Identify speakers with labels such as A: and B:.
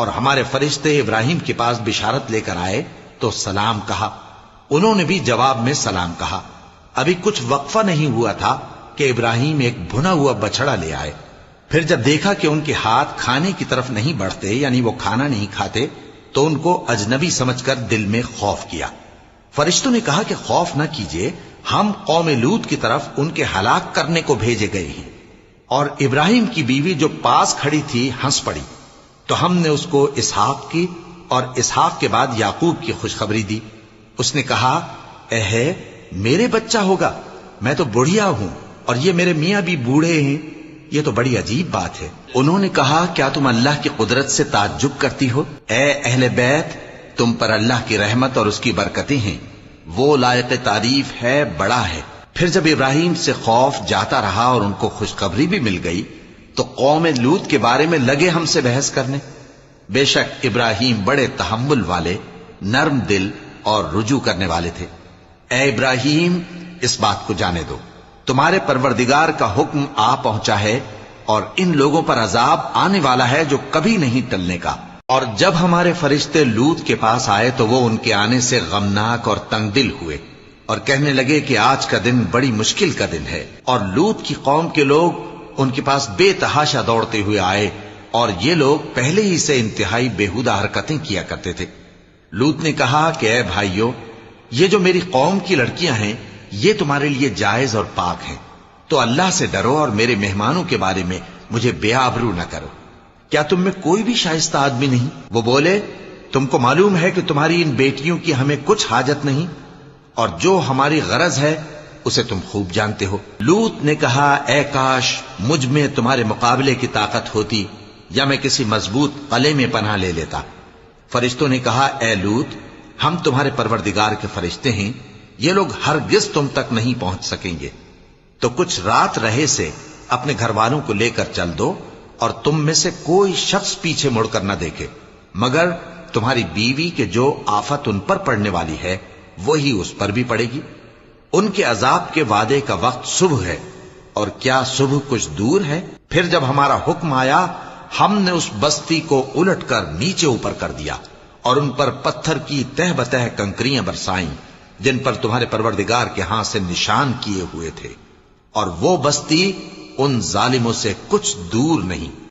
A: اور ہمارے فرشتے ابراہیم کے پاس بشارت لے کر آئے تو سلام کہا۔ انہوں نے بھی جواب میں سلام کہا۔ ابھی کچھ وقفہ نہیں ہوا تھا کہ ابراہیم ایک بھنا ہوا بچڑا لے آئے۔ پھر جب دیکھا کہ ان کے ہاتھ کھانے کی طرف نہیں بڑھتے، یعنی وہ کھانا نہیں کھاتے، تو ان کو اجنبی سمجھ کر دل میں خوف کیا۔ فرشتوں نے کہا کہ خوف نہ کیجیے، ہم قوم لوط کی طرف ان کے ہلاک کرنے کو بھیجے گئے ہیں۔ اور ابراہیم کی بیوی جو پاس کھڑی تھی ہنس پڑی، تو ہم نے اس کو اسحاق کی اور اسحاق کے بعد یعقوب کی خوشخبری دی۔ اس نے کہا، اے میرے بچہ ہوگا، میں تو بڑھیا ہوں اور یہ میرے میاں بھی بوڑھے ہیں، یہ تو بڑی عجیب بات ہے۔ انہوں نے کہا، کیا تم اللہ کی قدرت سے تعجب کرتی ہو؟ اے اہل بیت، تم پر اللہ کی رحمت اور اس کی برکتیں ہیں، وہ لائق تعریف ہے، بڑا ہے۔ پھر جب ابراہیم سے خوف جاتا رہا اور ان کو خوشخبری بھی مل گئی تو قوم لوط کے بارے میں لگے ہم سے بحث کرنے۔ بے شک ابراہیم بڑے تحمل والے، نرم دل اور رجوع کرنے والے تھے۔ اے ابراہیم، اس بات کو جانے دو، تمہارے پروردگار کا حکم آ پہنچا ہے اور ان لوگوں پر عذاب آنے والا ہے جو کبھی نہیں ٹلنے کا۔ اور جب ہمارے فرشتے لوط کے پاس آئے تو وہ ان کے آنے سے غمناک اور تنگ دل ہوئے اور کہنے لگے کہ آج کا دن بڑی مشکل کا دن ہے۔ اور لوط کی قوم کے لوگ ان کے پاس بے تحاشا دوڑتے ہوئے آئے، اور یہ لوگ پہلے ہی سے انتہائی بےہودہ حرکتیں کیا کرتے تھے۔ لوط نے کہا کہ اے بھائیو، یہ جو میری قوم کی لڑکیاں ہیں یہ تمہارے لیے جائز اور پاک ہیں، تو اللہ سے ڈرو اور میرے مہمانوں کے بارے میں مجھے بے آبرو نہ کرو۔ کیا تم میں کوئی بھی شائستہ آدمی نہیں؟ وہ بولے، تم کو معلوم ہے کہ تمہاری ان بیٹیوں کی ہمیں کچھ حاجت نہیں، اور جو ہماری غرض ہے اسے تم خوب جانتے ہو۔ لوط نے کہا، اے کاش مجھ میں تمہارے مقابلے کی طاقت ہوتی، یا میں کسی مضبوط قلعے میں پناہ لے لیتا۔ فرشتوں نے کہا، اے لوط، ہم تمہارے پروردگار کے فرشتے ہیں، یہ لوگ ہرگز تم تک نہیں پہنچ سکیں گے، تو کچھ رات رہے سے اپنے گھر والوں کو لے کر چل دو، اور تم میں سے کوئی شخص پیچھے مڑ کر نہ دیکھے، مگر تمہاری بیوی کے جو آفت ان پر پڑنے والی ہے وہی اس پر بھی پڑے گی۔ ان کے عذاب کے وعدے کا وقت صبح ہے، اور کیا صبح کچھ دور ہے؟ پھر جب ہمارا حکم آیا ہم نے اس بستی کو الٹ کر نیچے اوپر کر دیا اور ان پر پتھر کی تہ بتہ کنکریاں برسائیں جن پر تمہارے پروردگار کے ہاں سے نشان کیے ہوئے تھے، اور وہ بستی ان ظالموں سے کچھ دور نہیں۔